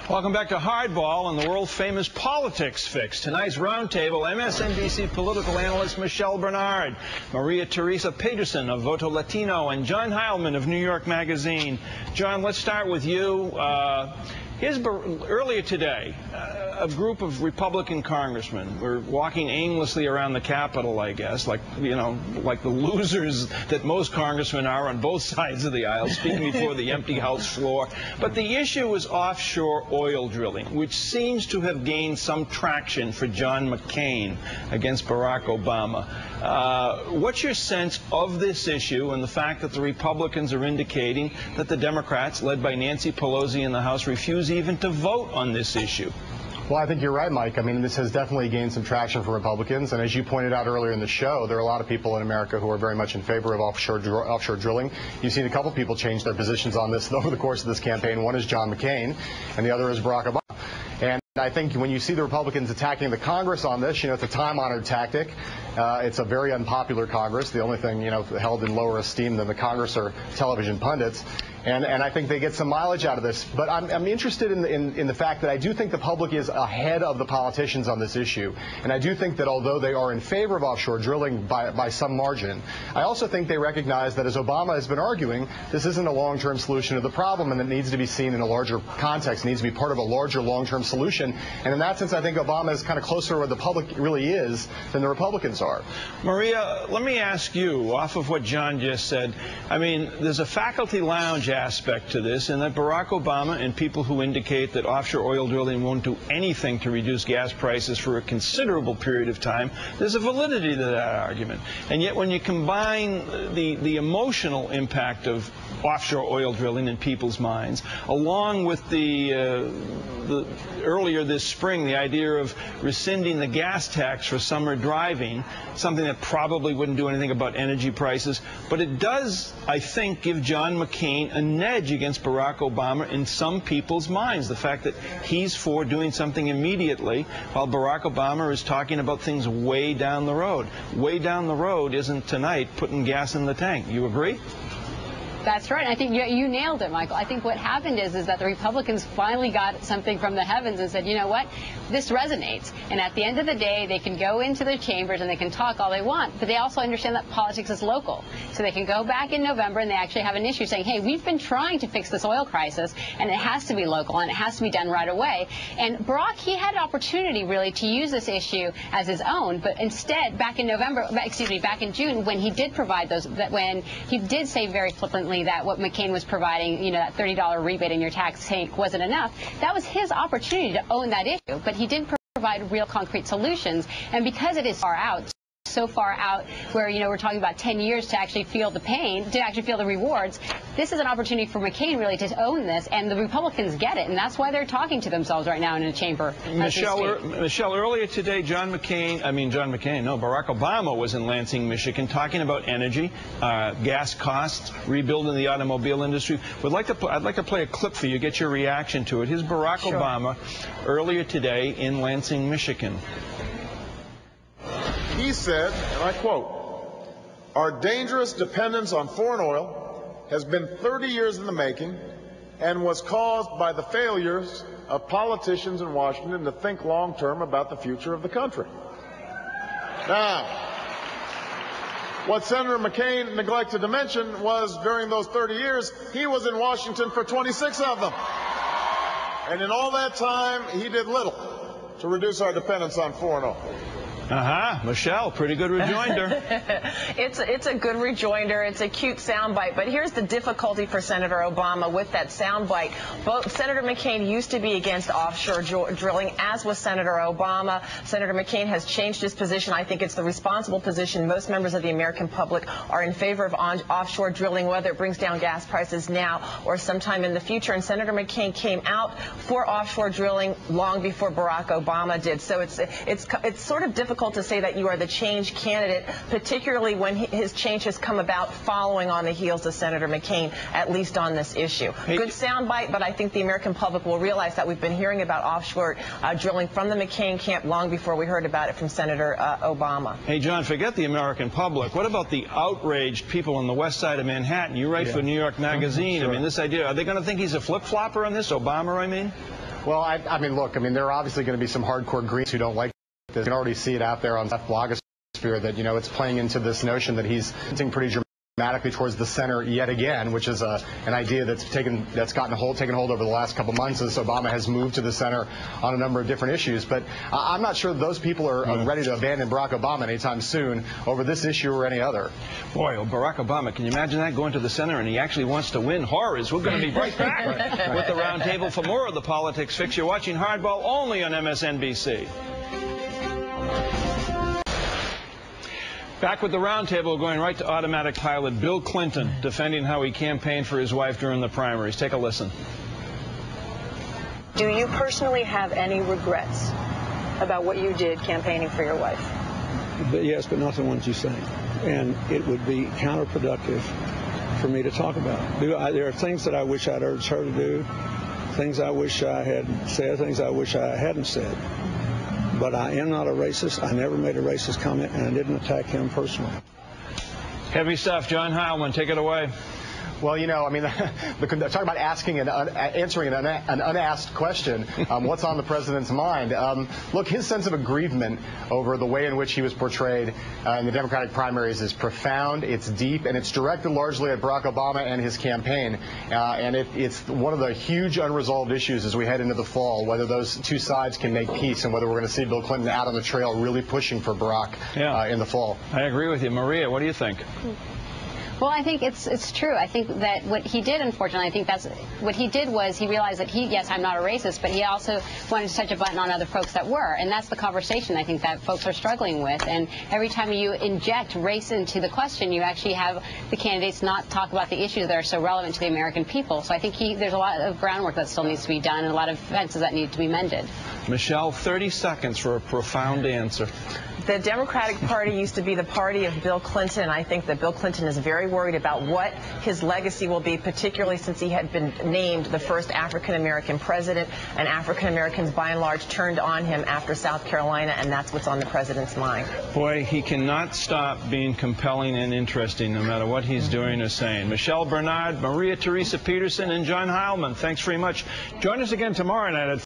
Welcome back to Hardball and the world-famous Politics Fix. Tonight's roundtable, MSNBC political analyst Michelle Bernard, Maria Teresa Peterson of Voto Latino, and John Heilman of New York Magazine. John, let's start with you. Earlier today, a group of Republican congressmen were walking aimlessly around the Capitol, I guess, like the losers that most congressmen are on both sides of the aisle, speaking before the empty House floor. But the issue was offshore oil drilling, which seems to have gained some traction for John McCain against Barack Obama. What's your sense of this issue and the fact that the Republicans are indicating that the Democrats, led by Nancy Pelosi in the House, refuse even to vote on this issue? Well, I think you're right, Mike. I mean, this has definitely gained some traction for Republicans. And as you pointed out earlier in the show, there are a lot of people in America who are very much in favor of offshore drilling. You've seen a couple people change their positions on this over the course of this campaign. One is John McCain, and the other is Barack Obama. And I think when you see the Republicans attacking the Congress on this, it's a time-honored tactic. It's a very unpopular Congress. The only thing, held in lower esteem than the Congress are television pundits. And I think they get some mileage out of this. But I'm interested in the fact that I do think the public is ahead of the politicians on this issue. And I do think that although they are in favor of offshore drilling by some margin, I also think they recognize that, as Obama has been arguing, this isn't a long-term solution to the problem, and it needs to be seen in a larger context. It needs to be part of a larger long-term solution. And in that sense, I think Obama is kind of closer to where the public really is than the Republicans are. Maria, let me ask you, off of what John just said, I mean, there's a faculty lounge aspect to this, and that Barack Obama and people who indicate that offshore oil drilling won't do anything to reduce gas prices for a considerable period of time, there's a validity to that argument. And yet when you combine the emotional impact of offshore oil drilling in people's minds, along with the earlier this spring, the idea of rescinding the gas tax for summer driving, something that probably wouldn't do anything about energy prices, but it does, I think, give John McCain an edge against Barack Obama in some people's minds. The fact that he's for doing something immediately, while Barack Obama is talking about things way down the road. Way down the road isn't tonight putting gas in the tank. You agree? That's right. I think you nailed it, Michael. I think what happened is that the Republicans finally got something from the heavens and said, you know what, this resonates. And at the end of the day, they can go into the chambers and they can talk all they want, but they also understand that politics is local. So they can go back in November and they actually have an issue saying, hey, we've been trying to fix this oil crisis, and it has to be local and it has to be done right away. And Barack, he had an opportunity really to use this issue as his own, but instead, back in June, when he did provide when he did say very flippantly that what McCain was providing, that $30 rebate in your tax tank wasn't enough, that was his opportunity to own that issue. But he didn't provide real concrete solutions. And because it is so far out where, we're talking about 10 years to actually feel the pain, to actually feel the rewards, this is an opportunity for McCain really to own this, and the Republicans get it, and that's why they're talking to themselves right now in a chamber. Michelle, earlier today, Barack Obama was in Lansing, Michigan, talking about energy, gas costs, rebuilding the automobile industry. I'd like to play a clip for you, get your reaction to it. Here's Barack Obama earlier today in Lansing, Michigan. He said, and I quote, "Our dangerous dependence on foreign oil has been 30 years in the making and was caused by the failures of politicians in Washington to think long-term about the future of the country." Now, what Senator McCain neglected to mention was during those 30 years, he was in Washington for 26 of them. And in all that time, he did little to reduce our dependence on foreign oil. Michelle, pretty good rejoinder. It's a good rejoinder. It's a cute soundbite. But here's the difficulty for Senator Obama with that soundbite. Senator McCain used to be against offshore drilling, as was Senator Obama. Senator McCain has changed his position. I think it's the responsible position. Most members of the American public are in favor of offshore drilling, whether it brings down gas prices now or sometime in the future. And Senator McCain came out for offshore drilling long before Barack Obama did. So it's sort of difficult to say that you are the change candidate, particularly when his change has come about following on the heels of Senator McCain, at least on this issue. Good soundbite, but I think the American public will realize that we've been hearing about offshore drilling from the McCain camp long before we heard about it from Senator Obama. Hey, John, forget the American public. What about the outraged people on the west side of Manhattan? You write for New York Magazine. Sure. I mean, this idea, are they going to think he's a flip-flopper on this, Obama, I mean? Well, I mean, look, there are obviously going to be some hardcore Greens who don't like this. You can already see it out there on the blogosphere that, it's playing into this notion that he's hinting pretty dramatically towards the center yet again, which is an idea that's taken hold over the last couple months as Obama has moved to the center on a number of different issues. But I'm not sure those people are ready to abandon Barack Obama anytime soon over this issue or any other. Boy, Barack Obama, can you imagine that, going to the center and he actually wants to win? Horrors. We're going to be right back with the Roundtable for more of the Politics Fix. You're watching Hardball only on MSNBC. Back with the Roundtable, going right to automatic pilot. Bill Clinton defending how he campaigned for his wife during the primaries. Take a listen. Do you personally have any regrets about what you did campaigning for your wife? Yes, but not the ones you say. And it would be counterproductive for me to talk about. There are things that I wish I'd urged her to do, things I wish I had said, things I wish I hadn't said. But I am not a racist. I never made a racist comment, and I didn't attack him personally. Heavy stuff. John Heilman, take it away. Well, talking about answering an unasked question, what's on the president's mind? Look, his sense of aggrievement over the way in which he was portrayed in the Democratic primaries is profound, it's deep, and it's directed largely at Barack Obama and his campaign. And it's one of the huge unresolved issues as we head into the fall, whether those two sides can make peace and whether we're going to see Bill Clinton out on the trail really pushing for Barack in the fall. I agree with you. Maria, what do you think? Well, I think it's true. I think that what he did, unfortunately, I think that's what he did was he realized that yes, I'm not a racist, but he also wanted to touch a button on other folks that were. And that's the conversation I think that folks are struggling with. And every time you inject race into the question, you actually have the candidates not talk about the issues that are so relevant to the American people. So I think there's a lot of groundwork that still needs to be done and a lot of fences that need to be mended. Michelle, 30 seconds for a profound answer. The Democratic Party used to be the party of Bill Clinton. I think that Bill Clinton is very worried about what his legacy will be, particularly since he had been named the first African-American president, and African-Americans, by and large, turned on him after South Carolina, and that's what's on the president's mind. Boy, he cannot stop being compelling and interesting, no matter what he's doing or saying. Michelle Bernard, Maria Teresa Peterson, and John Heilman, thanks very much. Join us again tomorrow night at